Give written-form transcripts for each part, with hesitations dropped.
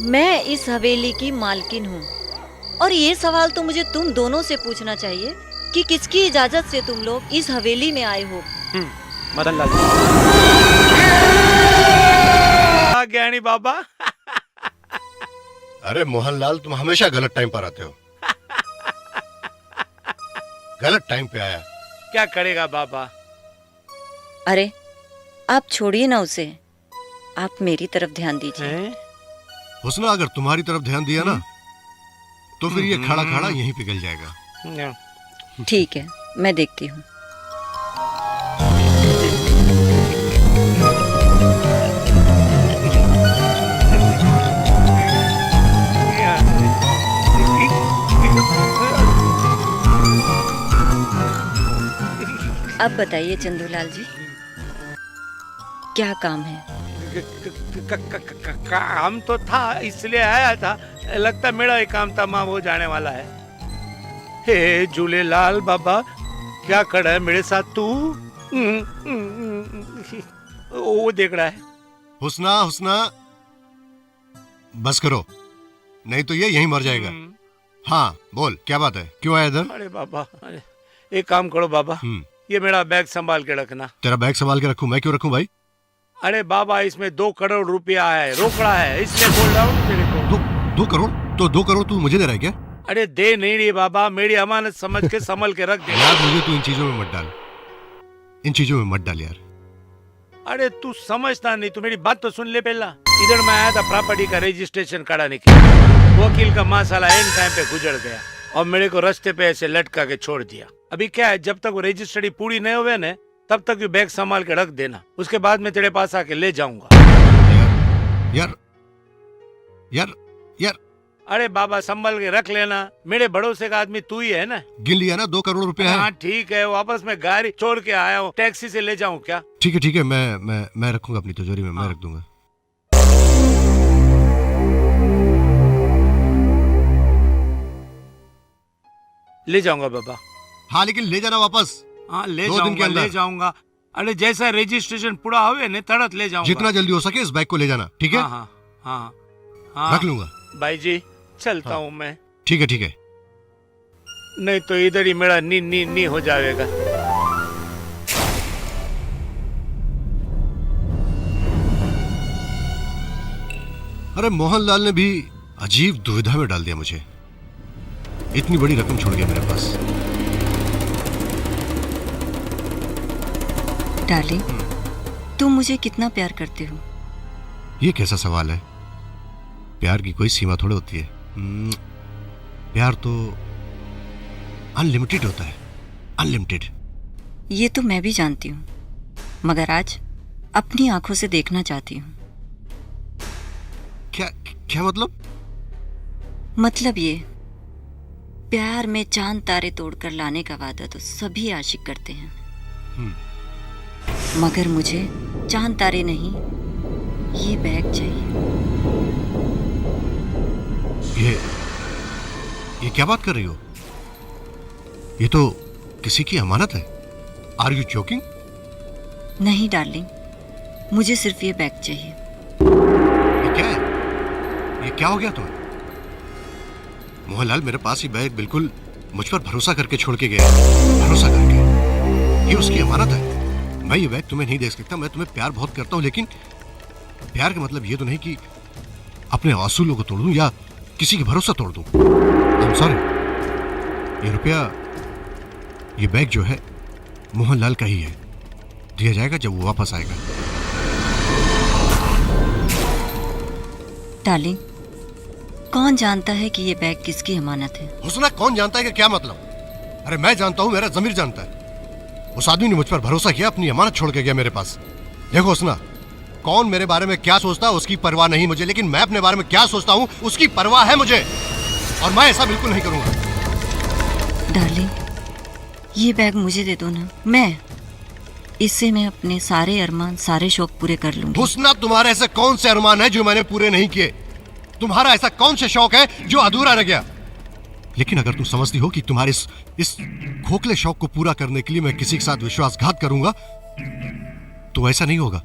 मैं इस हवेली की मालकिन हूँ और ये सवाल तो मुझे तुम दोनों से पूछना चाहिए कि किसकी इजाजत से तुम लोग इस हवेली में आए हो। मदन लाल ज्ञानी बाबा। अरे मोहनलाल, तुम हमेशा गलत टाइम पर आते हो। गलत टाइम पे आया। क्या करेगा बाबा। अरे आप छोड़िए ना उसे, आप मेरी तरफ ध्यान दीजिए। हुस्ना, अगर तुम्हारी तरफ ध्यान दिया ना तो फिर ये खड़ा खड़ा यहीं पिघल जाएगा। ठीक है, मैं देखती हूँ। अब बताइए चंदूलाल जी, क्या काम है? काम तो था, इसलिए आया था। लगता मेरा ही काम तमाम हो जाने वाला है। हे झूलेलाल बाबा, क्या खड़ा है मेरे साथ तू? वो देख रहा है। हुस्ना, हुस्ना, बस करो, नहीं तो ये यहीं मर जाएगा। हाँ बोल, क्या बात है, क्यों आया इधर? अरे बाबा, अरे एक काम करो बाबा, ये मेरा बैग संभाल के रखना। तेरा बैग संभाल के रखूं? मैं क्यों रखूं भाई? अरे बाबा, इसमें 2 करोड़ रुपया है, रोकड़ा है, इसलिए बोल रहा हूँ तेरे को। 2 करोड़? तो 2 करोड़ तू मुझे दे रहा है क्या? अरे दे नहीं रही बाबा, मेरी अमानत समझ के संभल के रख दे। यार मुझे तू इन चीजों में मत डाल, इन चीजों में मत डाल यार। अरे तू समझता नहीं, तू मेरी बात तो सुन ले पहला। इधर मैं आया था प्रॉपर्टी का रजिस्ट्रेशन कराने के लिए। वकील का मासाला एंड टाइम पे गुजर गया और मेरे को रास्ते पे ऐसे लटका के छोड़ दिया। अभी क्या है, जब तक वो रजिस्ट्री पूरी नहीं हुए ना, तब तक ये बैग संभाल के रख देना, उसके बाद मैं तेरे पास आके ले जाऊंगा। यार यार यार अरे बाबा, संभल के रख लेना, मेरे भरोसे का आदमी तू ही है ना। गिन लिया ना, 2 करोड़ रुपया है। हाँ ठीक है, वापस मैं गाड़ी छोड़ के आया हूँ, टैक्सी से ले जाऊँ क्या? ठीक है, मैं रखूंगा अपनी तिजोरी में। मैं रख दूंगा। ले जाऊंगा बाबा। हाँ लेकिन ले जाना वापस। हाँ ले 2 दिन के जाऊंगा, अंदर ले जाऊंगा। अरे जैसा रजिस्ट्रेशन पूरा हुए न तरत ले जाऊंगा। जितना जल्दी हो सके इस बैग को ले जाना, ठीक है? हाँ, हाँ, हाँ, रख लूंगा भाई जी, चलता हूँ मैं। ठीक है। नहीं तो इधर ही मेरा नी हो जाएगा। अरे मोहनलाल ने भी अजीब दुविधा में डाल दिया मुझे। इतनी बड़ी रकम छोड़ गया मेरे पास। डार्लिंग, तुम मुझे कितना प्यार करते हो? ये कैसा सवाल है? प्यार की कोई सीमा थोड़ी होती है। प्यार तो अनलिमिटेड होता है, अनलिमिटेड। ये तो मैं भी जानती हूँ, मगर आज अपनी आंखों से देखना चाहती हूँ। क्या मतलब? मतलब ये, प्यार में चांद तारे तोड़कर लाने का वादा तो सभी आशिक करते हैं, मगर मुझे चांद तारे नहीं, ये बैग चाहिए। ये क्या बात कर रही हो? ये तो किसी की अमानत है। Are you joking? नहीं डार्लिंग, मुझे सिर्फ ये बैग चाहिए। ये क्या है? ये क्या हो गया तुम्हें? मोहनलाल मेरे पास ही बैग बिल्कुल मुझ पर भरोसा करके छोड़ के गया। भरोसा करके। ये उसकी अमानत है। मैं ये बैग तुम्हें नहीं दे सकता। मैं तुम्हें प्यार बहुत करता हूं, लेकिन प्यार का मतलब ये तो नहीं कि अपने असूलों को तोड़ दूं या किसी का भरोसा तोड़ दूं। I'm sorry। ये रुपया, ये बैग जो है मोहनलाल का ही है। दिया जाएगा जब वो वापस आएगा। डार्लिंग, कौन जानता है कि ये बैग किसकी अमानत है? हुस्ना, कौन जानता है कि क्या मतलब? अरे मैं जानता हूं, मेरा ज़मीर जानता है। उस आदमी ने मुझ पर भरोसा किया, अपनी अमानत छोड़ के गया मेरे पास। देखो हुस्ना, कौन मेरे बारे में क्या सोचता है उसकी परवाह नहीं मुझे, लेकिन मैं अपने बारे में क्या सोचता हूं उसकी परवाह है मुझे, और मैं ऐसा बिल्कुल नहीं करूंगा। डार्लिंग, ये बैग मुझे दे दो ना, इससे मैं अपने सारे अरमान, सारे शौक पूरे कर लूंगी। हुस्ना, तुम्हारे ऐसे कौन से अरमान है जो मैंने पूरे नहीं किए? तुम्हारा ऐसा कौन से शौक है जो अधूरा रह गया? लेकिन अगर तुम समझती हो कि तुम्हारे इस खोखले शौक को पूरा करने के लिए मैं किसी के साथ विश्वासघात करूंगा, तो ऐसा नहीं होगा।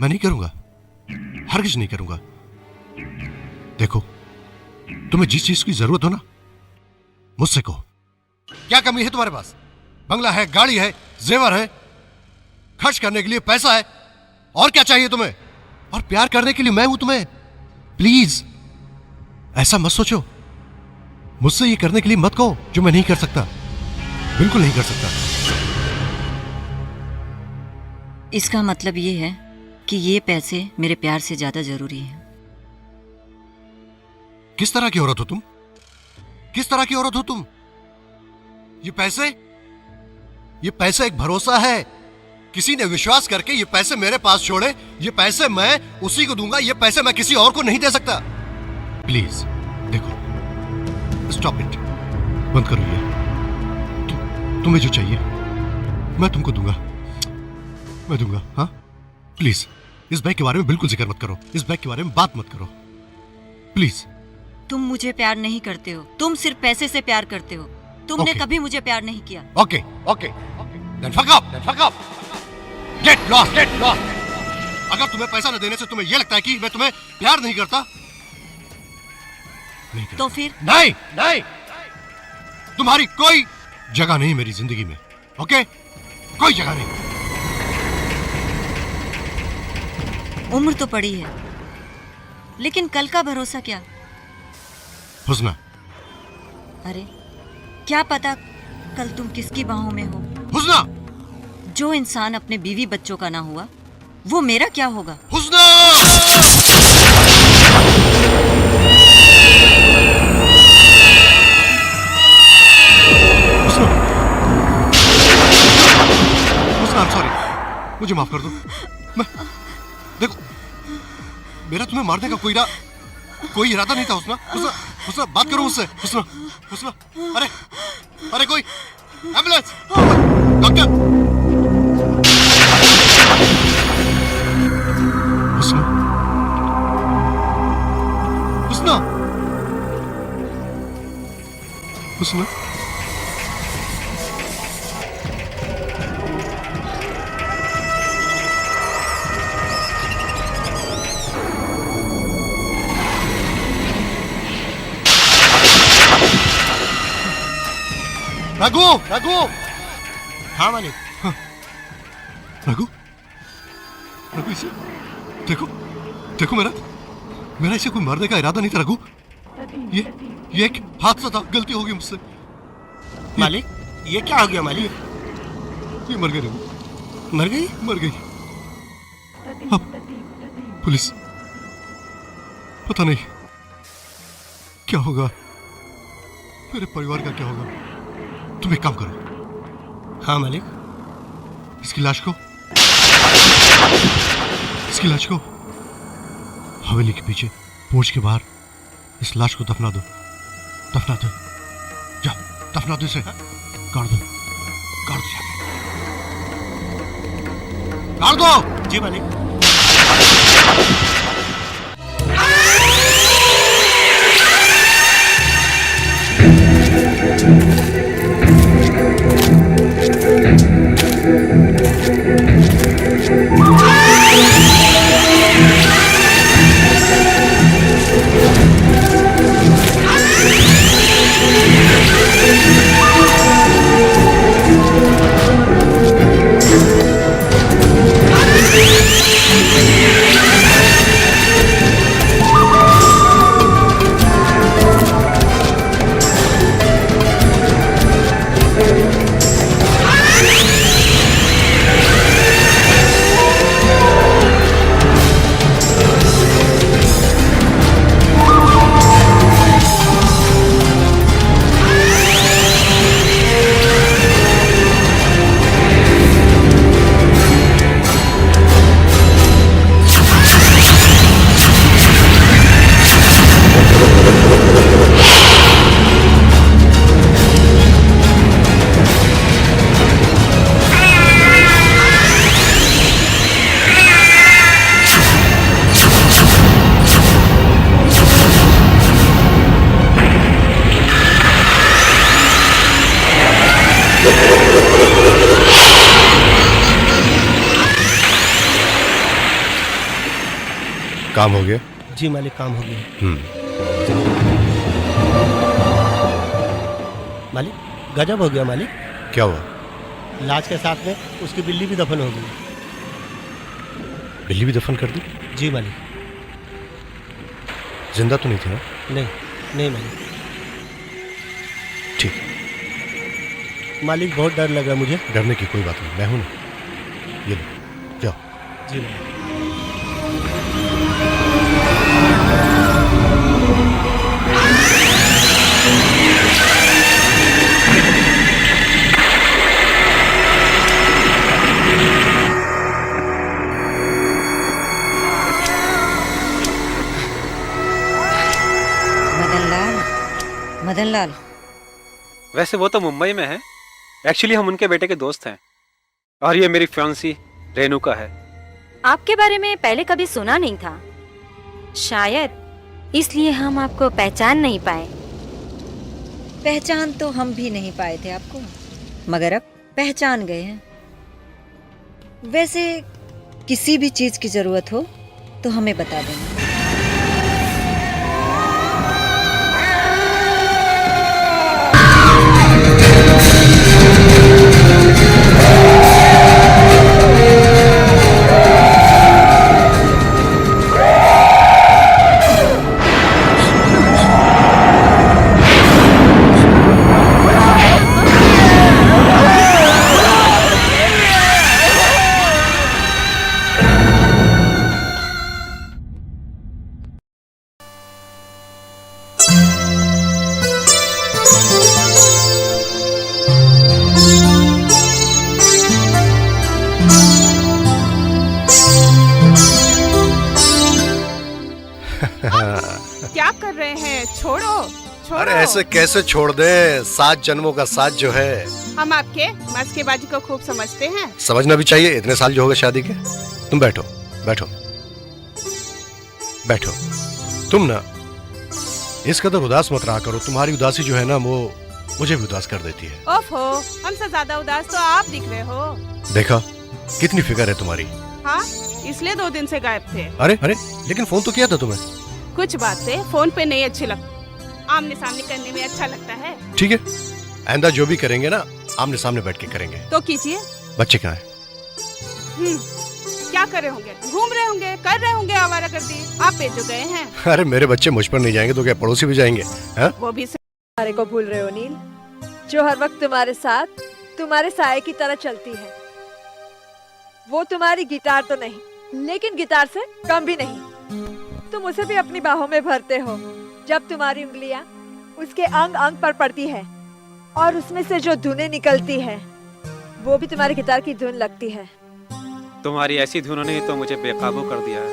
मैं नहीं करूंगा। हरगिज नहीं करूंगा। देखो, तुम्हें जिस चीज की जरूरत हो ना, मुझसे कहो। क्या कमी है तुम्हारे पास? बंगला है, गाड़ी है, जेवर है, खर्च करने के लिए पैसा है, और क्या चाहिए तुम्हें? और प्यार करने के लिए मैं हूं तुम्हें। प्लीज ऐसा मत सोचो। मुझसे ये करने के लिए मत कहो जो मैं नहीं कर सकता, बिल्कुल नहीं कर सकता। इसका मतलब ये है कि ये पैसे मेरे प्यार से ज्यादा जरूरी हैं। किस तरह की औरत हो तुम? किस तरह की औरत हो तुम? ये पैसे एक भरोसा है। किसी ने विश्वास करके ये पैसे मेरे पास छोड़े, ये पैसे मैं उसी को दूंगा, ये पैसे मैं किसी और को नहीं दे सकता। प्लीज देखो, स्टॉप इट, बंद करो ये। तुम्हें जो चाहिए मैं तुमको दूंगा, मैं दूंगा। हाँ, प्लीज इस बैग के बारे में बिल्कुल जिक्र मत करो, इस बैग के बारे में बात मत करो, प्लीज। तुम मुझे प्यार नहीं करते हो, तुम सिर्फ पैसे से प्यार करते हो। तुमने Okay. कभी मुझे प्यार नहीं किया। Okay okay, then fuck up, get lost। अगर तुम्हें पैसा न देने से तुम्हें यह लगता है कि मैं तुम्हें प्यार नहीं करता, नहीं करता। तो फिर नहीं, तुम्हारी कोई जगह नहीं मेरी जिंदगी में। ओके, कोई जगह नहीं। उम्र तो पड़ी है, लेकिन कल का भरोसा क्या? हुस्ना, अरे क्या पता कल तुम किसकी बाहों में हो। हुस्ना, जो इंसान अपने बीवी बच्चों का ना हुआ, वो मेरा क्या होगा? हुस्ना। हुस्ना, I'm sorry, मुझे माफ कर दो। मैं देखो, मेरा तुम्हें मारने का कोई इरादा नहीं था। हुस्ना, बात करो मुझसे। हुस्ना, अरे कोई एम्बुलेंस, डॉक्टर। हुस्ना, रघु। हाँ मालिक। रघु इसे देखो, मेरा इसे कोई मारने का इरादा नहीं था रघु। ये एक हादसा था, गलती हो गई मुझसे। मालिक, ये क्या हो गया मालिक? ये मर गई रघु, मर गई। अब पुलिस, पता नहीं क्या होगा, मेरे परिवार का क्या होगा। तुम एक काम करो। हाँ मालिक। इसकी लाश को हवेली के पीछे पोर्च के बाहर इस लाश को दफना दो। जाओ, दफना दो इसे। गाड़ दो जाके। गाड़ दो। जी मालिक। काम हो गया? जी मालिक, काम हो गया। मालिक, गजब हो गया मालिक। क्या हुआ? लाश के साथ में उसकी बिल्ली भी दफन हो गई। बिल्ली भी दफन कर दी? जी मालिक। जिंदा तो नहीं थी ना? नहीं, नहीं मालिक। ठीक। मालिक बहुत डर लगा मुझे। डरने की कोई बात नहीं, मैं हूं ना। ये लो, जाओ। जी मालिक। मदन लाल, वैसे वो तो मुंबई में है। एक्चुअली हम उनके बेटे के दोस्त हैं। और ये मेरी फियांसी रेणुका है। आपके बारे में पहले कभी सुना नहीं था, शायद इसलिए हम आपको पहचान नहीं पाए। पहचान तो हम भी नहीं पाए थे आपको, मगर अब पहचान गए हैं। वैसे किसी भी चीज की जरूरत हो तो हमें बता देना। क्या कर रहे हैं? छोड़ो छोड़ो। अरे ऐसे कैसे छोड़ दे? 7 जन्मों का साथ जो है। हम आपके मस्केबाजी को खूब समझते हैं। समझना भी चाहिए, इतने साल जो हो गए शादी के। तुम बैठो बैठो बैठो। तुम ना इस कदर उदास मत रहा करो। तुम्हारी उदासी जो है ना वो मुझे भी उदास कर देती है। ओफो, हमसे ज्यादा उदास तो आप दिख रहे हो। देखा कितनी फिक्र है तुम्हारी। हाँ, इसलिए 2 दिन से गायब थे। अरे अरे, लेकिन फोन तो किया था तुम्हें। कुछ बातें फोन पे नहीं अच्छी लगती, आमने सामने करने में अच्छा लगता है। ठीक है, आइंदा जो भी करेंगे ना आमने सामने बैठ के करेंगे। तो कीजिए। बच्चे कहाँ हैं? क्या कर रहे होंगे? घूम रहे होंगे, कर रहे होंगे आवारागर्दी। आप पे जो गए हैं। अरे मेरे बच्चे मुझ पर नहीं जाएंगे तो क्या पड़ोसी भी जाएंगे? हाँ? वो भी तुम्हारे को भूल रहे हो नील, जो हर वक्त तुम्हारे साथ तुम्हारे साये की तरह चलती है। वो तुम्हारी गिटार तो नहीं, लेकिन गिटार से कम भी नहीं। तुम उसे भी अपनी बाहों में भरते हो जब तुम्हारी उंगलियां उसके अंग अंग पर पड़ती है और उसमें से जो धुनें निकलती है वो भी तुम्हारी गिटार की धुन लगती है। तुम्हारी ऐसी धुनों ने तो मुझे बेकाबू कर दिया है।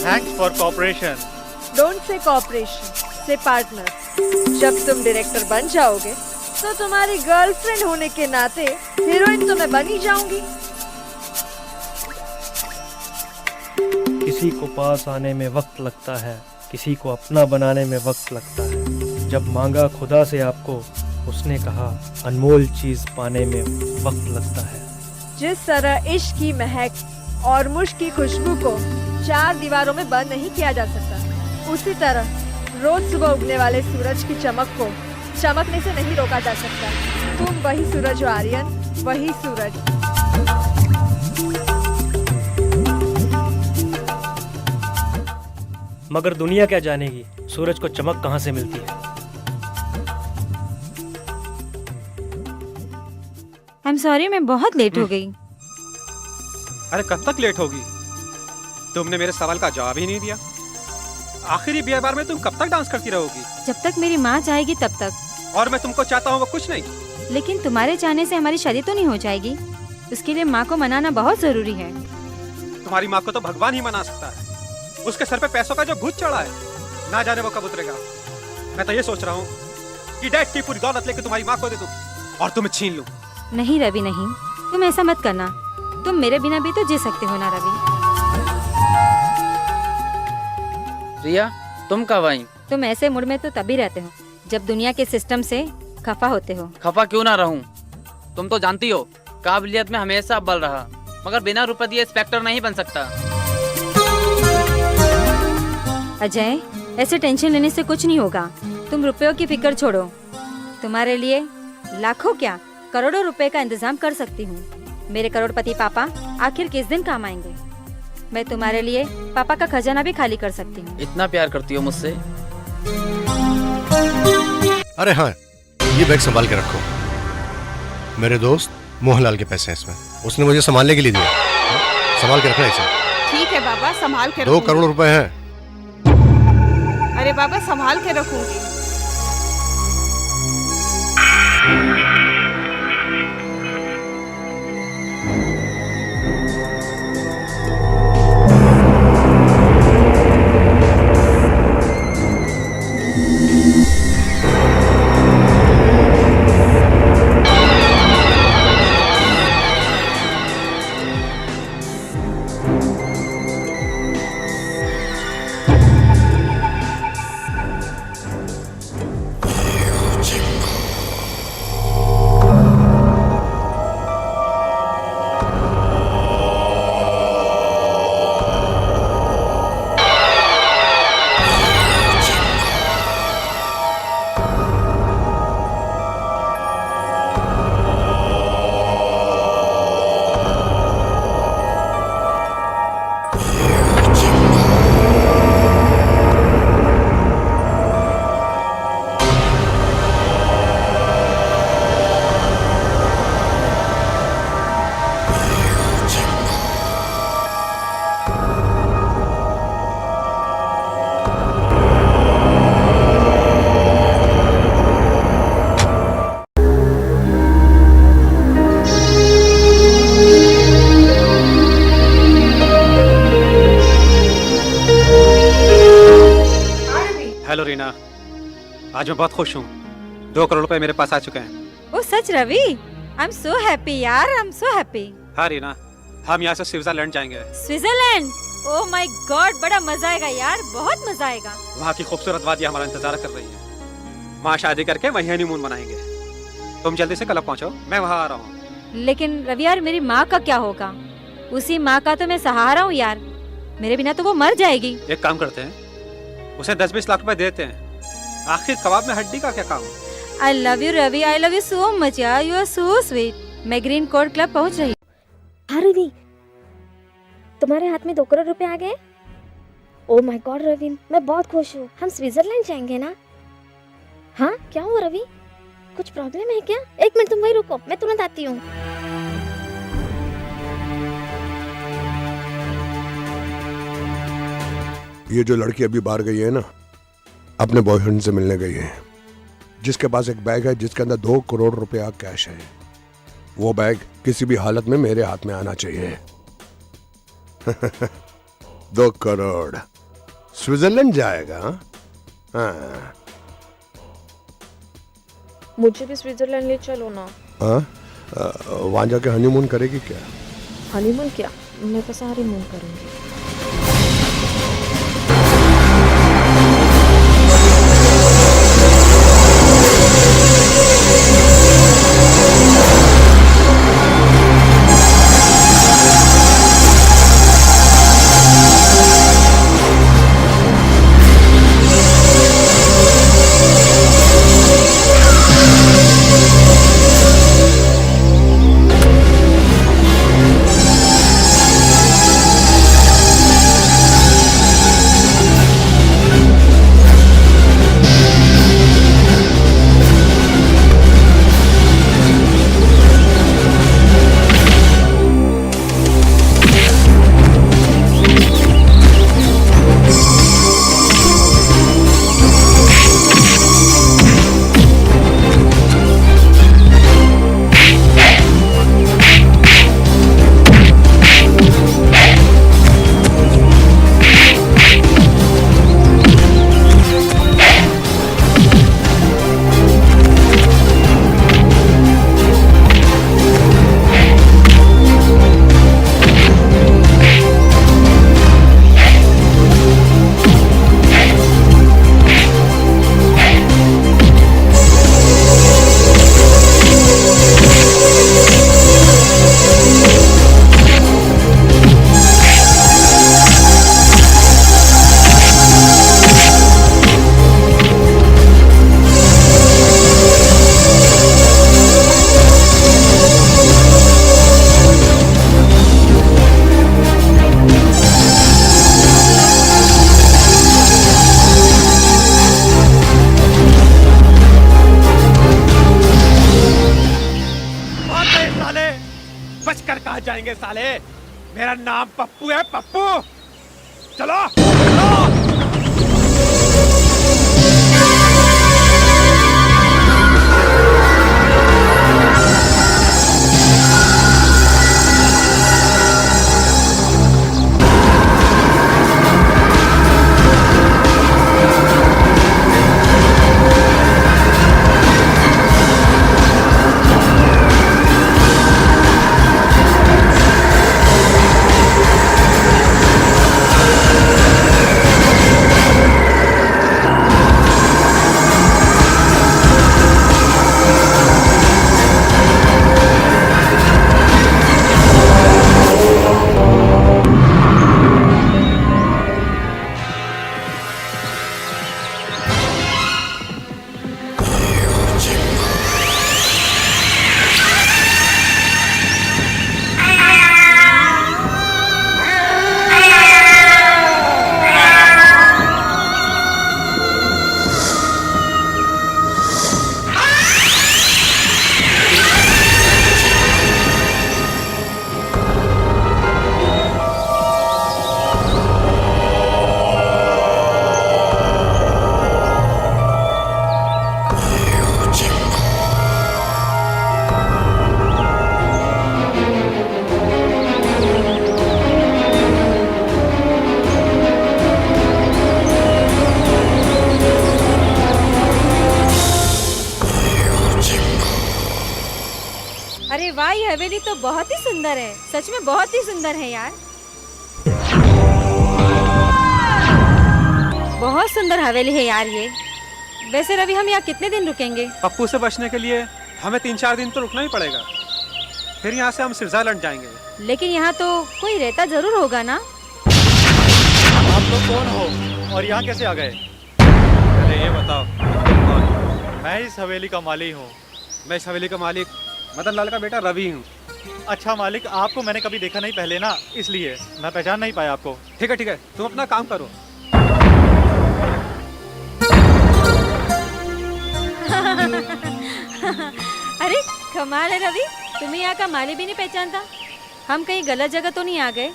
Thanks for cooperation. Don't say cooperation, say partner. जब तुम डायरेक्टर बन जाओगे तो तुम्हारी गर्लफ्रेंड होने के नाते हीरोइन तो मैं बन ही जाऊंगी। किसी को पास आने में वक्त लगता है, किसी को अपना बनाने में वक्त लगता है। जब मांगा खुदा से आपको, उसने कहा अनमोल चीज पाने में वक्त लगता है। जिस तरह इश्क की महक और मुश्क की खुशबू को 4 दीवारों में बंद नहीं किया जा सकता, उसी तरह रोज सुबह उगने वाले सूरज की चमक को चमकने से नहीं रोका जा सकता। तुम वही सूरज हो आर्यन, वही सूरज। मगर दुनिया क्या जानेगी सूरज को चमक कहाँ से मिलती है। आई एम सॉरी, मैं बहुत लेट हो गई। अरे कब तक लेट होगी? तुमने मेरे सवाल का जवाब ही नहीं दिया। आखिरी बियर बार में तुम कब तक डांस करती रहोगी? जब तक मेरी माँ चाहेगी तब तक। और मैं तुमको चाहता हूँ वो कुछ नहीं। लेकिन तुम्हारे चाहने से हमारी शादी तो नहीं हो जाएगी। उसके लिए माँ को मनाना बहुत जरूरी है। तुम्हारी माँ को तो भगवान ही मना सकता है। उसके सर पे पैसों का जो भूत चढ़ा है, ना जाने वो कब उतरेगा। मैं तो ये सोच रहा हूँ कि डैड की पूरी दौलत लेके तुम्हारी माँ को दे दूं और तुम्हें छीन लूं। नहीं रवि नहीं, तुम ऐसा मत करना। तुम मेरे बिना भी तो जी सकते हो ना रवि। रिया, तुम कब आई? तुम ऐसे मूड में तो तभी रहते हो जब दुनिया के सिस्टम से खफा होते हो। खफा क्यों ना रहूं? तुम तो जानती हो काबिलियत में हमेशा अव्वल रहा, मगर बिना रुपए दिए इंस्पेक्टर नहीं बन सकता। अजय, ऐसे टेंशन लेने से कुछ नहीं होगा। तुम रुपयों की फिक्र छोड़ो। तुम्हारे लिए लाखों क्या करोड़ों रुपए का इंतजाम कर सकती हूँ। मेरे करोड़पति पापा आखिर किस दिन काम आएंगे? मैं तुम्हारे लिए पापा का खजाना भी खाली कर सकती हूँ। इतना प्यार करती हो मुझसे? अरे हाँ, ये बैग संभाल के रखो। मेरे दोस्त मोहनलाल के पैसे हैं इसमें, उसने मुझे संभालने के लिए दिया। संभाल के रखना इसे। ठीक है बाबा, संभाल के 2 रखूंगी। करोड़ रुपए हैं। अरे बाबा, संभाल के रखूंगी। हेलो रीना, आज मैं बहुत खुश हूँ। 2 करोड़ रुपए मेरे पास आ चुके हैं। ओ सच Ravi, I am so happy यार, आई एम सो हैप्पी। हाँ रीना, हम यहाँ से स्विट्जरलैंड जाएंगे। स्विट्जरलैंड? ओह माय गॉड, बड़ा मजा आएगा यार, बहुत मजा आएगा। वहाँ की खूबसूरत वादियाँ हमारा इंतजार कर रही है। वहाँ शादी करके वहीं हनीमून मनाएंगे। तुम जल्दी से कल पहुँचो, मैं वहाँ आ रहा हूँ। लेकिन रवि यार, मेरी माँ का क्या होगा? उसी माँ का तो मैं सहारा हूँ यार, मेरे बिना तो वो मर जाएगी। एक काम करते हैं, उसे 10-20 लाख रुपए देते हैं। आखिर कबाब में हड्डी का क्या काम? I love you Ravi, I love you so much यार, यू आर सो स्वीट। मैं ग्रीन कोर्ट क्लब पहुँच रही हूँ। हाँ रवि, तुम्हारे हाथ में 2 करोड़ रुपए आ गए। ओह माय गॉड रवि, मैं बहुत खुश हूँ। हम स्विट्जरलैंड जाएंगे ना? हाँ, क्या हुआ रवि? कुछ प्रॉब्लम है क्या? 1 मिनट तुम वहीं रुको, मैं तुरंत आती हूँ। ये जो लड़की अभी बाहर गई है ना, अपने बॉयफ्रेंड से मिलने गई है, जिसके पास एक बैग है जिसके अंदर 2 करोड़ रुपया कैश है। वो बैग किसी भी हालत में मेरे हाथ में आना चाहिए। 2 करोड़ स्विट्जरलैंड जाएगा। हाँ, मुझे भी स्विट्जरलैंड ले चलो ना। हाँ, वहां जाके हनीमून करेगी क्या? हनीमून क्या, मैं तो सारी मून करूंगी। जाएंगे साले। मेरा नाम पप्पू है, पप्पू। चलो, चलो। अरे वाह, ये हवेली तो बहुत ही सुंदर है, सच में बहुत ही सुंदर है यार। बहुत सुंदर हवेली है यार ये। वैसे रवि, हम यहाँ कितने दिन रुकेंगे? पप्पू से बचने के लिए हमें 3-4 दिन तो रुकना ही पड़ेगा। फिर यहाँ से हम स्विट्जरलैंड जाएंगे। लेकिन यहाँ तो कोई रहता जरूर होगा ना? आप लोग कौन हो और यहाँ कैसे आ गए? पहले ये बताओ, तुम कौन हो? मैं इस हवेली का माली हूँ। मैं इस हवेली का मालिक मदन लाल का बेटा रवि हूँ। अच्छा मालिक, आपको मैंने कभी देखा नहीं पहले ना, इसलिए मैं पहचान नहीं पाया आपको। ठीक है ठीक है, तुम अपना काम करो। अरे कमाल है रवि, तुम्हें यहाँ का माली भी नहीं पहचानता। हम कहीं गलत जगह तो नहीं आ गए?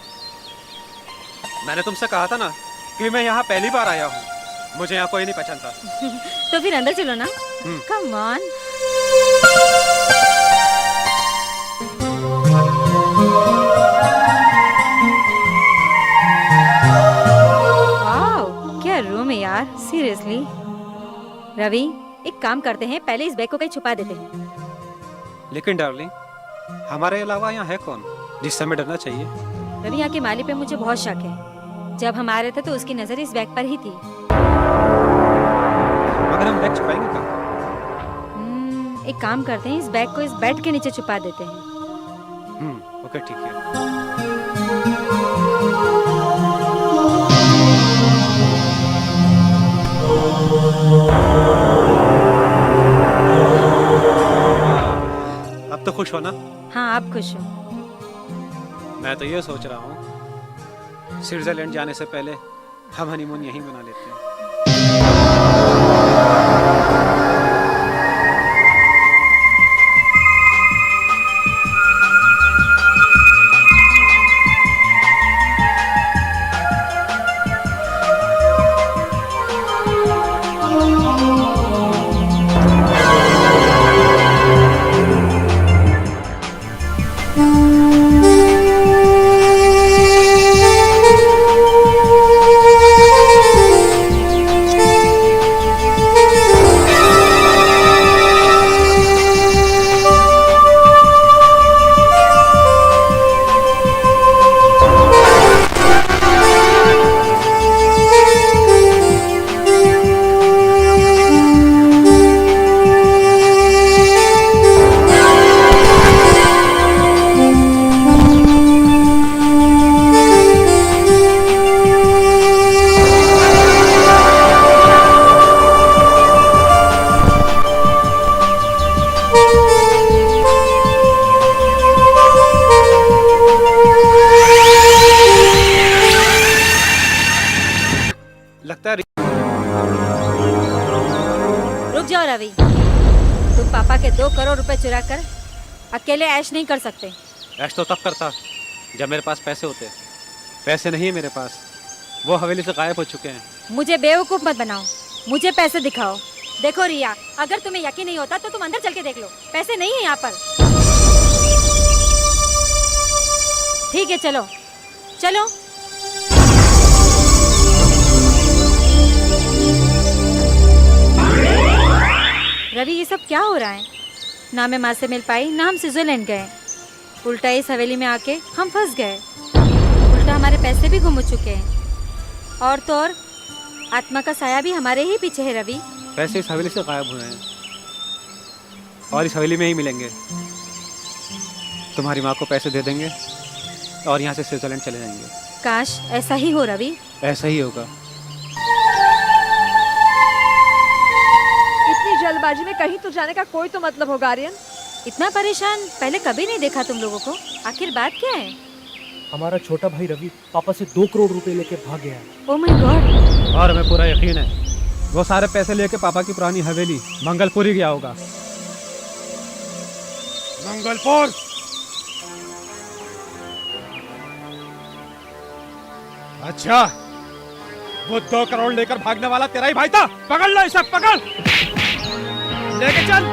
मैंने तुमसे कहा था ना कि मैं यहाँ पहली बार आया हूँ, मुझे यहाँ कोई नहीं पहचानता। तो फिर अंदर चलो ना। Come on. वाओ, क्या रूम है यार, सीरियसली। रवि, एक काम करते हैं, पहले इस बैग को कहीं छुपा देते हैं। लेकिन डार्लिंग, हमारे अलावा यहाँ है कौन जिससे हमें डरना चाहिए? रवि, यहाँ के माली पे मुझे बहुत शक है। जब हम आ रहे थे तो उसकी नजर इस बैग पर ही थी। मगर हम बैग छुपाएंगे कहाँ? एक काम करते हैं, इस बैग को इस बेड के नीचे छुपा देते हैं। ओके ठीक है। अब तो खुश हो ना? हाँ, आप खुश हो? मैं तो ये सोच रहा हूँ स्विट्जरलैंड जाने से पहले हम हनीमून यहीं मना लेते हैं। रुक जाओ रवि, तुम पापा के 2 करोड़ रुपए चुरा कर अकेले ऐश नहीं कर सकते। ऐश तो तब करता जब मेरे पास पैसे होते। पैसे नहीं है मेरे पास, वो हवेली से गायब हो चुके हैं। मुझे बेवकूफ मत बनाओ, मुझे पैसे दिखाओ। देखो रिया, अगर तुम्हें यकीन नहीं होता तो तुम अंदर चल के देख लो, पैसे नहीं है यहाँ पर। ठीक है, चलो चलो। रवि, ये सब क्या हो रहा है? ना मैं माँ से मिल पाई, ना हम स्विट्जरलैंड गए। उल्टा इस हवेली में आके हम फंस गए। उल्टा हमारे पैसे भी गुम चुके हैं, और तो और आत्मा का साया भी हमारे ही पीछे है। रवि, पैसे इस हवेली से गायब हुए हैं और इस हवेली में ही मिलेंगे। तुम्हारी माँ को पैसे दे देंगे और यहाँ से स्विट्जरलैंड चले जाएंगे। काश ऐसा ही हो रवि। ऐसा ही होगा। इतनी जल्दबाजी में कहीं तो जाने का कोई तो मतलब होगा आर्यन। इतना परेशान पहले कभी नहीं देखा तुम लोगों को। आखिर बात क्या है? हमारा छोटा भाई रवि पापा से 2 करोड़ रुपए लेके भाग गया है। Oh my God. और हमें पूरा यकीन है वो सारे पैसे लेके पापा की पुरानी हवेली मंगलपुर ही गया होगा। मंगलपुर? अच्छा, वो 2 करोड़ लेकर भागने वाला तेरा ही भाई था? पकड़ लो इसे, पकड़, लेके चल।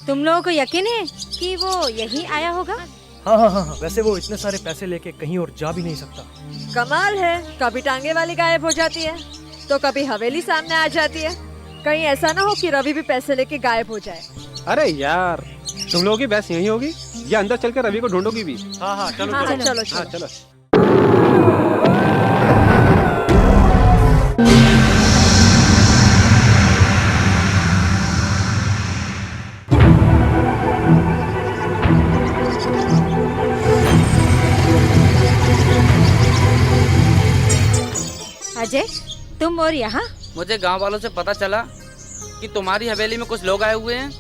तुम लोगों को यकीन है कि वो यही आया होगा? हाँ हाँ हाँ हाँ, वैसे वो इतने सारे पैसे लेके कहीं और जा भी नहीं सकता। कमाल है, कभी टांगे वाली गायब हो जाती है तो कभी हवेली सामने आ जाती है। कहीं ऐसा ना हो कि रवि भी पैसे लेके गायब हो जाए। अरे यार, तुम लोगों की बहस यही होगी या अंदर चलकर रवि को ढूंढोगी भी? हाँ हाँ चलो हाँ, चलो चलो हाँ चलो। चलो। अजय, तुम और यहाँ? मुझे गांव वालों से पता चला कि तुम्हारी हवेली में कुछ लोग आए हुए हैं।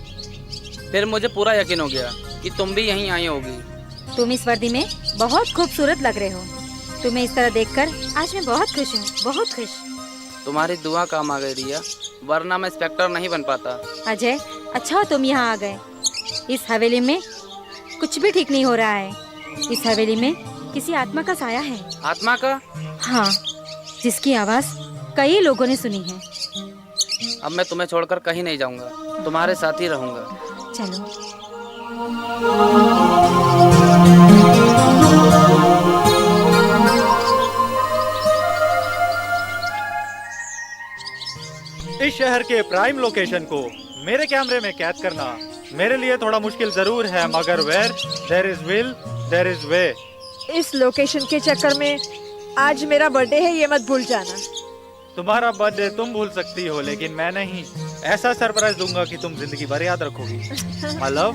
फिर मुझे पूरा यकीन हो गया कि तुम भी यहीं आई होगी। तुम इस वर्दी में बहुत खूबसूरत लग रहे हो। तुम्हें इस तरह देखकर आज मैं बहुत खुश हूँ, बहुत खुश। तुम्हारी दुआ काम आ गई रिया, वरना मैं इंस्पेक्टर नहीं बन पाता। अजय, अच्छा हो तुम यहाँ आ गए। इस हवेली में कुछ भी ठीक नहीं हो रहा है। इस हवेली में किसी आत्मा का साया है। आत्मा का? हाँ, जिसकी आवाज कई लोगों ने सुनी है। अब मैं तुम्हें छोड़कर कहीं नहीं जाऊंगा, तुम्हारे साथ ही रहूंगा। चलो। इस शहर के प्राइम लोकेशन को मेरे कैमरे में कैद करना मेरे लिए थोड़ा मुश्किल जरूर है, मगर where there is will there is way. इस लोकेशन के चक्कर में आज मेरा बर्थडे है, ये मत भूल जाना। तुम्हारा बर्थडे तुम भूल सकती हो, लेकिन मैं नहीं। ऐसा सरप्राइज दूंगा कि तुम जिंदगी भर याद रखोगी। My love.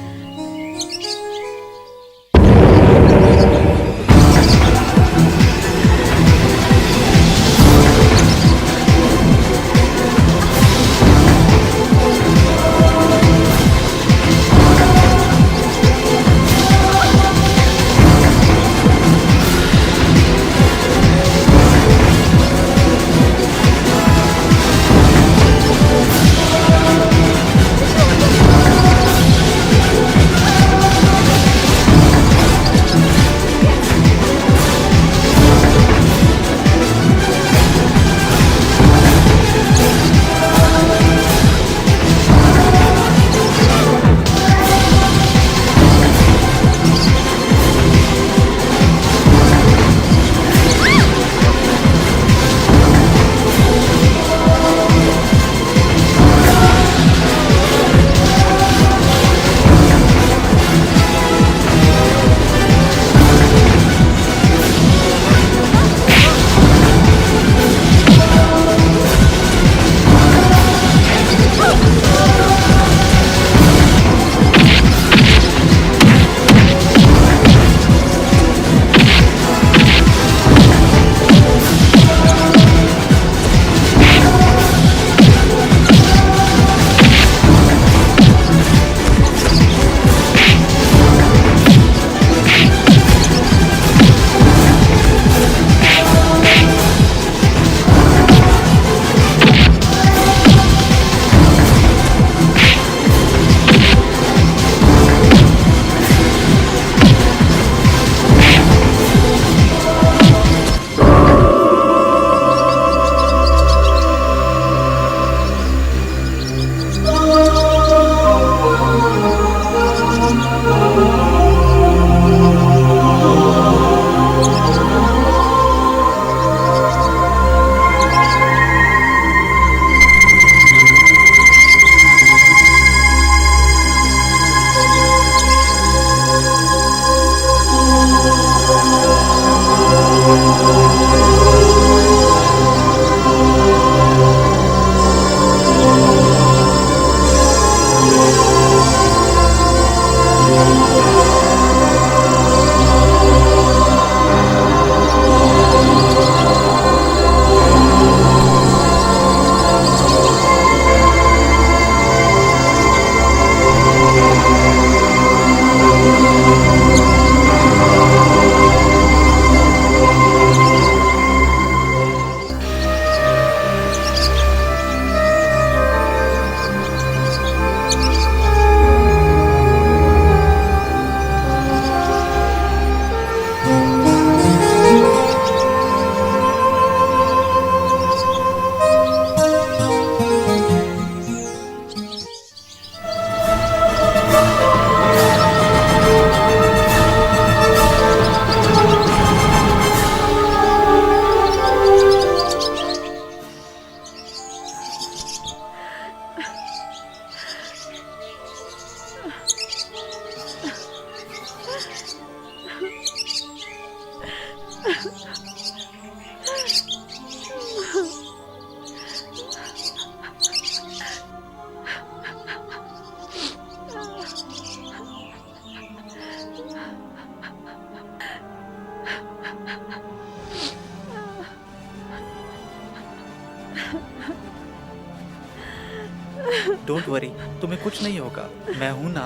डोंट वरी, तुम्हें कुछ नहीं होगा। मैं हूं ना,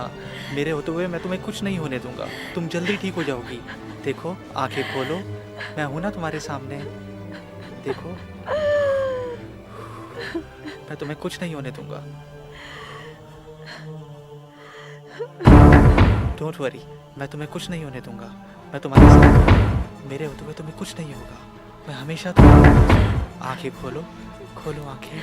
मेरे होते हुए मैं तुम्हें कुछ नहीं होने दूंगा। तुम जल्दी ठीक हो जाओगी। देखो, आंखें खोलो, मैं हूं ना तुम्हारे सामने। देखो, मैं तुम्हें कुछ नहीं होने दूंगा। डोंट वरी, मैं तुम्हें कुछ नहीं होने दूंगा। मैं तुम्हारे साथ हूं। मेरे होते हुए तुम्हें कुछ नहीं होगा। मैं हमेशा तुम्हारे साथ हूं। आंखें खोलो, खोलो आंखें।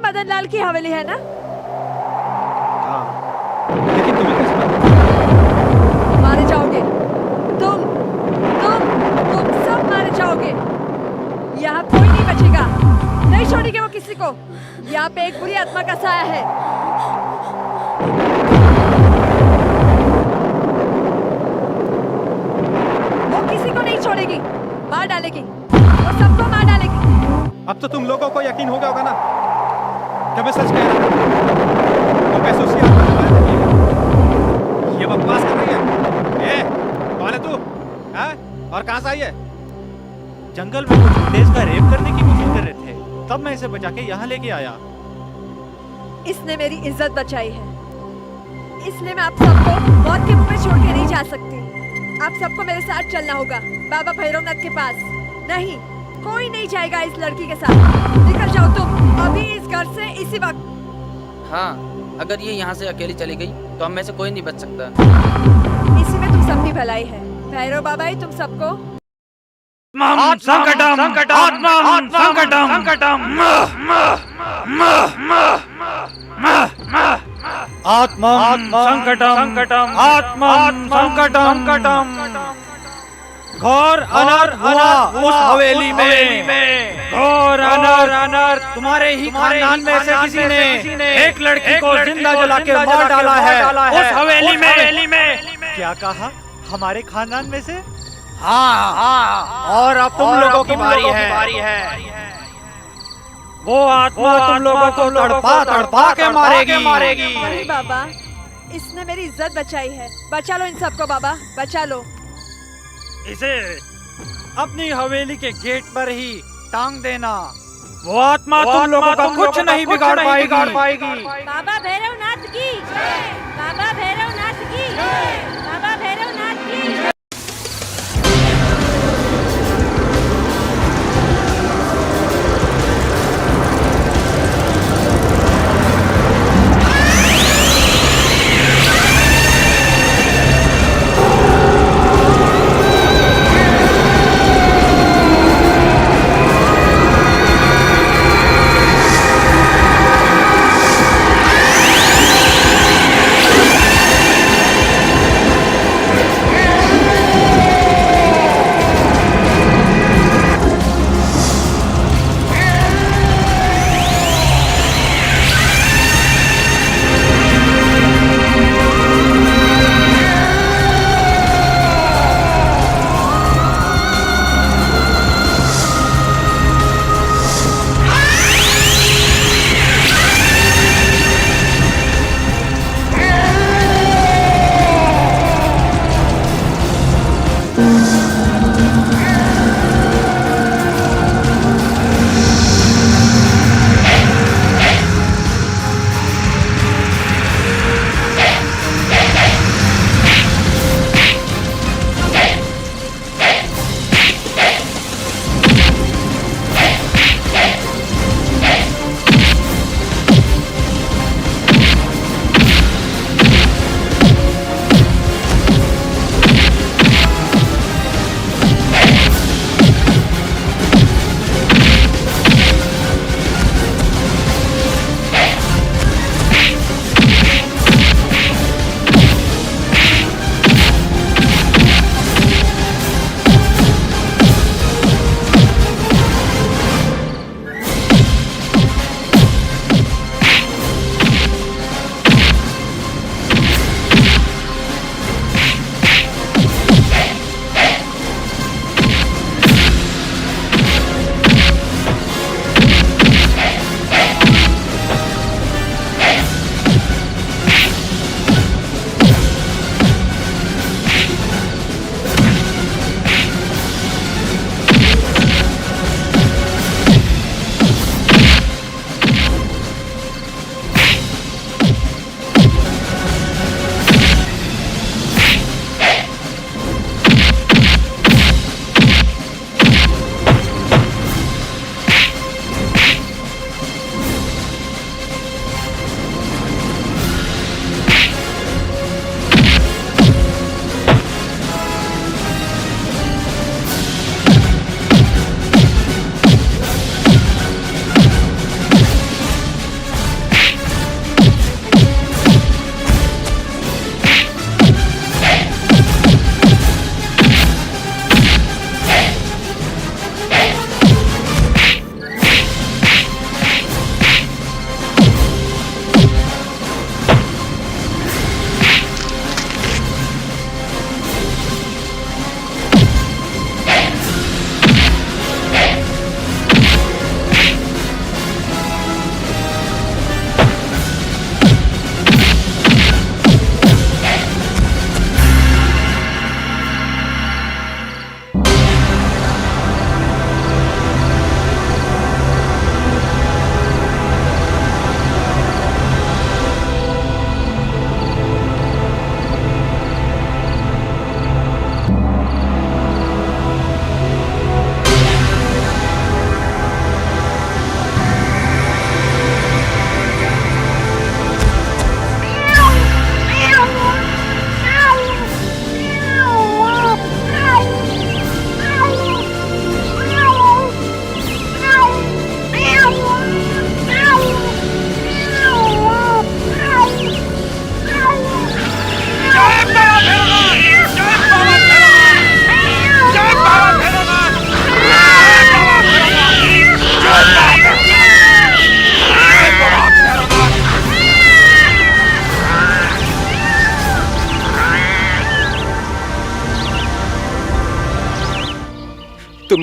मदन लाल की हवेली है ना? हाँ, लेकिन तुम्हें कैसे पता? मारे जाओगे तुम सब मारे जाओगे। यहाँ कोई नहीं बचेगा, नहीं छोड़ेंगे वो किसी को। यहाँ पे एक बुरी आत्मा का साया है। वो किसी को नहीं छोड़ेगी, मार डालेगी, वो सबको मार डालेगी। अब तो तुम लोगों को यकीन हो गया होगा ना क्या मैं सच कह रहा हूँ? वो पैसे उसकी आत्मा को मार देगी। ये बकवास कर रही है। कौन है तू? हैं? और कहाँ से आई है? जंगल में कुछ गुंडे इसका रेप करने की कोशिश कर रहे थे, तब मैं इसे बचा के यहाँ लेके आया। इसने मेरी इज्जत बचाई है, इसलिए मैं आप सबको मौत के मुंह में छोड़ के नहीं जा सकती। आप सबको मेरे साथ चलना होगा बाबा भैरवनाथ के पास। नहीं, कोई नहीं जाएगा इस लड़की के साथ। निकल जाओ तुम अभी इस घर से इसी वक्त। हाँ, अगर ये यहाँ से अकेली चली गई तो हम में से कोई नहीं बच सकता। इसी में तुम सबकी भलाई है। भैरव बाबा ही तुम सबको संकटम आत्मम संकटम आत्मम संकटम आत्मम संकटम। घोर अनर्थ हुआ उस हवेली में। घोर अनर्थ, तुम्हारे ही खानदान में से किसी ने एक लड़की को जिंदा जला के मार डाला है उस हवेली में। क्या कहा? हमारे खानदान में से? हाँ, और अब तुम लोगों की बारी है। वो आत्मा तुम लोगों को तड़पा तड़पा के मारेगी। नहीं बाबा, इसने मेरी इज्जत बचाई है। बचा लो इन सबको बाबा, बचा लो। इसे अपनी हवेली के गेट पर ही टांग देना। वो आत्मा तुम लोगों का कुछ नहीं बिगाड़ पाएगी। बाबा भैरवनाथ की जय। बाबा भैरवनाथ की जय। बाबा भैरवनाथ की जय।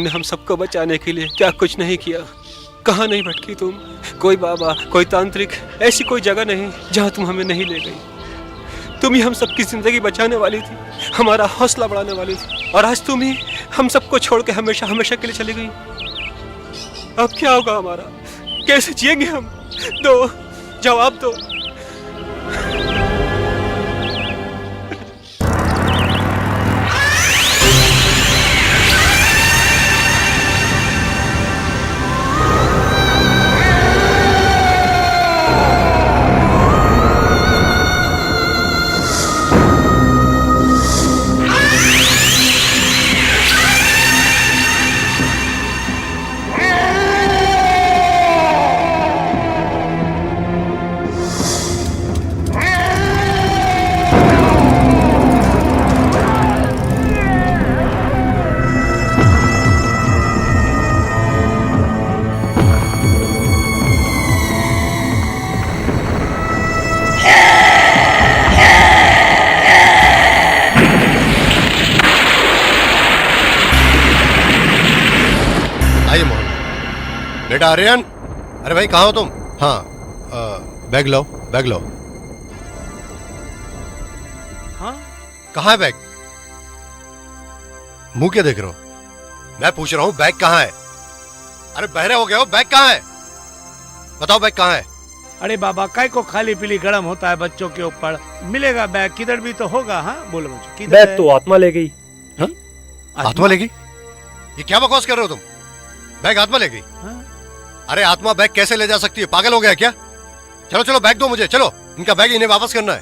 तुमने हम सबको बचाने के लिए क्या कुछ नहीं किया? कहाँ नहीं भटकी तुम? कोई बाबा, कोई तांत्रिक, ऐसी कोई जगह नहीं जहाँ तुम हमें नहीं ले गई। तुम ही हम सबकी जिंदगी बचाने वाली थी, हमारा हौसला बढ़ाने वाली थी, और आज तुम ही हम सबको छोड़ के हमेशा हमेशा के लिए चली गई। अब क्या होगा हमारा? कैसे जिएंगे हम? दो जवाब दो। बेटा आर्यन, अरे भाई कहाँ हो तुम? हाँ, बैग लो, बैग लो। हाँ? कहाँ है बैग? मुंह क्या देख रहे हो? मैं पूछ रहा हूँ बैग कहाँ है? अरे बहरे हो गए हो, बैग कहाँ है? बताओ बैग कहाँ है? अरे बाबा, काय को खाली पीली गरम होता है बच्चों के ऊपर? मिलेगा बैग, किधर भी तो होगा। हाँ बोलो मुझे, किधर बैग है? तो आत्मा ले गई। हाँ? आत्मा ले गई? ये क्या बकवास कर रहे हो तुम? बैग आत्मा ले गई? हाँ? अरे आत्मा बैग कैसे ले जा सकती है? पागल हो गया क्या? चलो चलो बैग दो मुझे, चलो, इनका बैग इन्हें वापस करना है।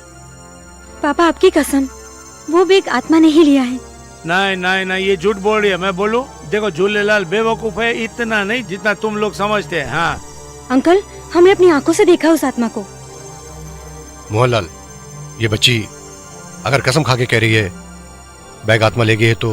पापा आपकी कसम, वो बैग आत्मा नहीं लिया है। नहीं नहीं नहीं, ये झूठ बोल रही है। मैं बोलूं? देखो झूलेलाल बेवकूफ है, इतना नहीं जितना तुम लोग समझते हैं। हाँ अंकल, हमने अपनी आंखों से देखा उस आत्मा को। मोहनलाल, ये बच्ची अगर कसम खा के कह रही है बैग आत्मा ले गई है तो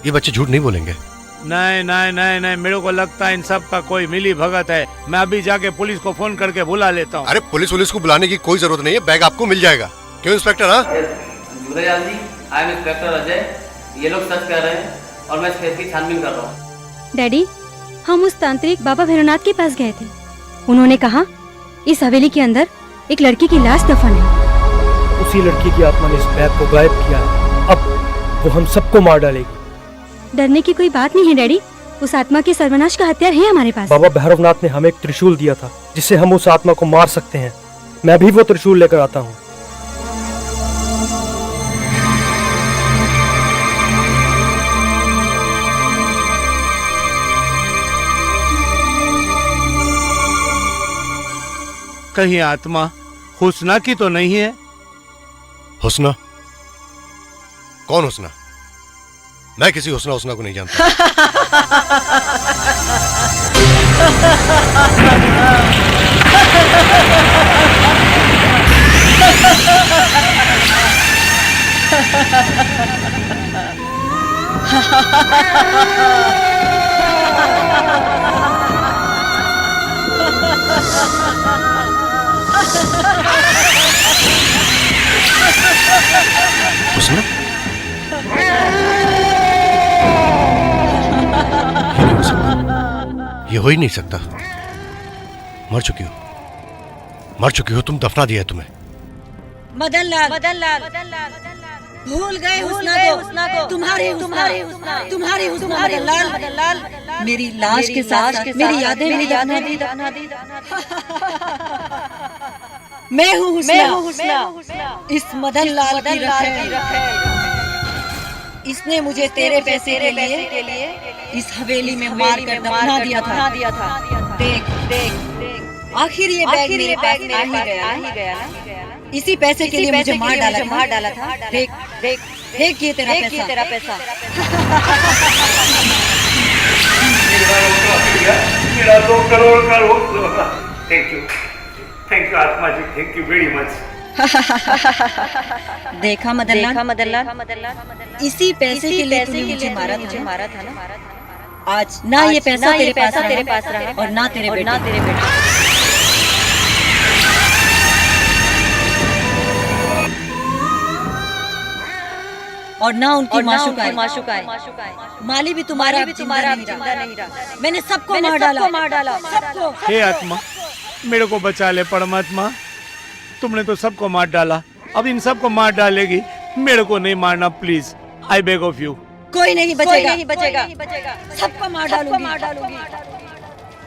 ये बच्चे झूठ नहीं बोलेंगे। नहीं नहीं नहीं नहीं, मेरे को लगता है इन सब का कोई मिली भगत है। मैं अभी जाके पुलिस को फोन करके बुला लेता हूँ। अरे पुलिस को बुलाने की कोई जरूरत नहीं है, बैग आपको मिल जाएगा। क्यों इंस्पेक्टर? हाँ जुलेलाल जी, आई एम इंस्पेक्टर अजय। ये लोग सच कह रहे हैं और मैं इस केस की छानबीन कर रहा हूँ। डैडी, हम उस तांत्रिक बाबा भैरवनाथ के पास गए थे। उन्होंने कहा इस हवेली के अंदर एक लड़की की लाश दफन है। उसी लड़की की आत्मा ने इस बैग को गायब किया है। अब वो हम सबको मार डालेगी। डरने की कोई बात नहीं है डैडी, उस आत्मा के सर्वनाश का हथियार है हमारे पास। बाबा भैरवनाथ ने हमें एक त्रिशूल दिया था जिससे हम उस आत्मा को मार सकते हैं। मैं भी वो त्रिशूल लेकर आता हूँ। कहीं आत्मा हुस्ना की तो नहीं है? हुस्ना? कौन हुस्ना? मैं किसी हुस्ना को नहीं जानता। हुस्ना? ये हो ही नहीं सकता। मर चुकी हो तुम, दफना दिया है तुम्हें। मदन लाल भूल गए हुस्ना को, तुम्हारी हुस्ना मदन लाल, मेरी लाश के साथ मेरी यादें भी दफना दी। मैं हूँ हुस्ना, इस मदन लाल की रखेल। इसने मुझे तेरे पैसे के लिए इस हवेली में मार कर दफना दिया था। देख आखिर ये बैग मेरे पास में आ ही गया ना। इसी पैसे के लिए मुझे मार डाला था। देख ये तेरा पैसा। मेरा 2 करोड़ का रोक होगा। थैंक यू आत्मा जी, थैंक यू वेरी मच। देखा मदन लाल, इसी पैसे के लिए तूने मुझे मारा था ना। आज ना ये पैसा तेरे पास रहा और ना तेरे बेटे। और ना उनकी माशुकाएं। माली भी तुम्हारा जिंदा नहीं रहा। मैंने सबको मार डाला सबको। हे आत्मा, मेरे को बचा ले परमात्मा। तुमने तो सबको मार डाला, अब इन सबको मार डालेगी। मेरे को नहीं मारना please, I beg of you. कोई नहीं बचेगा। सबको मार डालूंगी।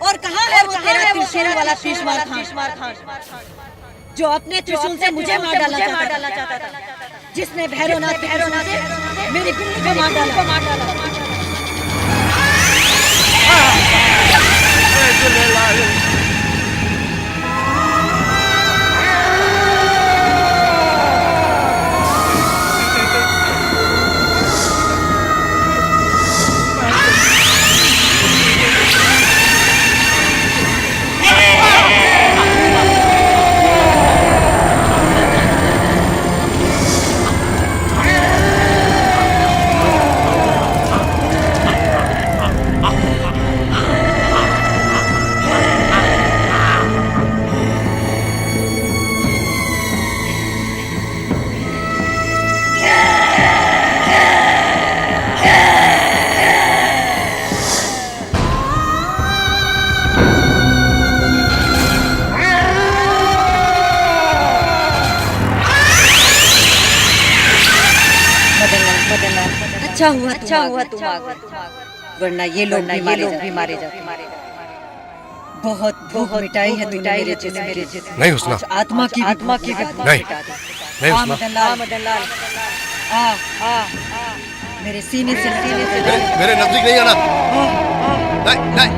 और कहाँ है वो तेरा त्रिशूल वाला तीसमार खान, जो अपने त्रिशूल से मुझे मार डालना चाहता था, जिसने भैरवनाथ से मेरी बिल्ली को मार डाला। अच्छा हुआ तुम आ गए, वरना ये लोग भी मारे जाते। बहुत मिटाई है तूने मेरे जिस्म। नहीं हुस्ना, आत्मा की नहीं हुस्ना। मदन लाल आ मेरे सीने से मेरे नजदीक नहीं आना। नहीं।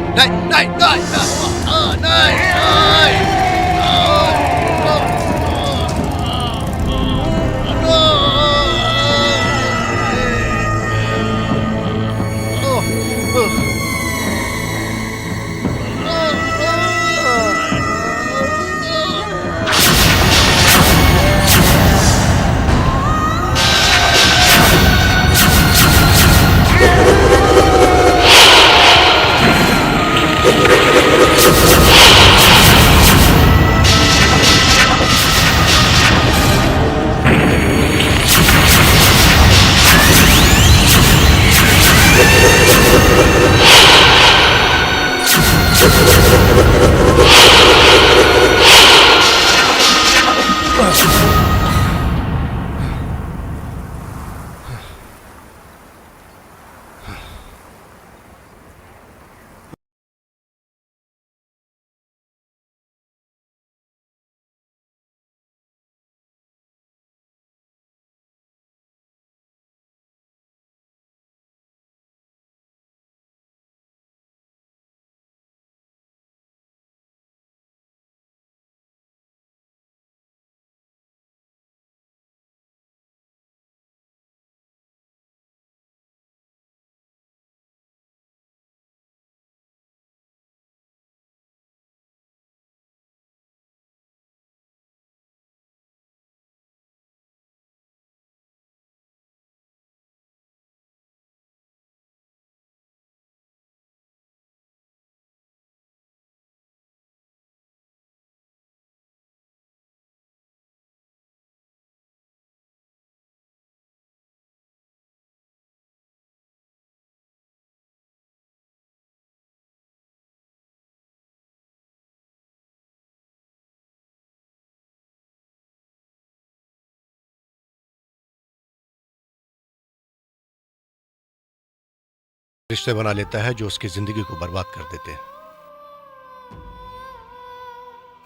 रिश्ते बना लेता है जो उसकी जिंदगी को बर्बाद कर देते हैं।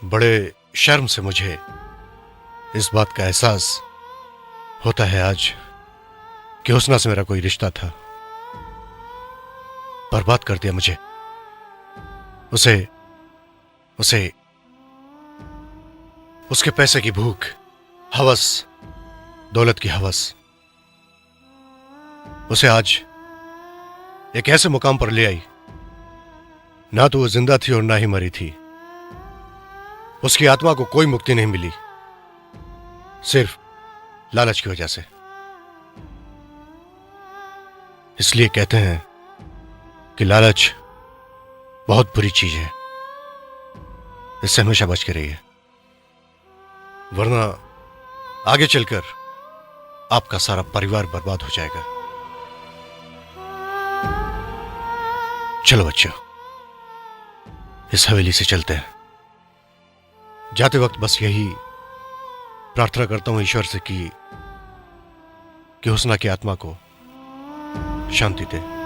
बड़े शर्म से मुझे इस बात का एहसास होता है आज कि हुस्ना से मेरा कोई रिश्ता था, बर्बाद कर दिया मुझे। उसे उसके पैसे की भूख, हवस, दौलत की हवस उसे आज एक ऐसे मुकाम पर ले आई, ना तो वो जिंदा थी और ना ही मरी थी। उसकी आत्मा को कोई मुक्ति नहीं मिली, सिर्फ लालच की वजह से। इसलिए कहते हैं कि लालच बहुत बुरी चीज है, इससे हमेशा बच के रहिए, वरना आगे चलकर आपका सारा परिवार बर्बाद हो जाएगा। चलो बच्चों, इस हवेली से चलते हैं। जाते वक्त बस यही प्रार्थना करता हूं ईश्वर से कि हुस्ना की आत्मा को शांति दे।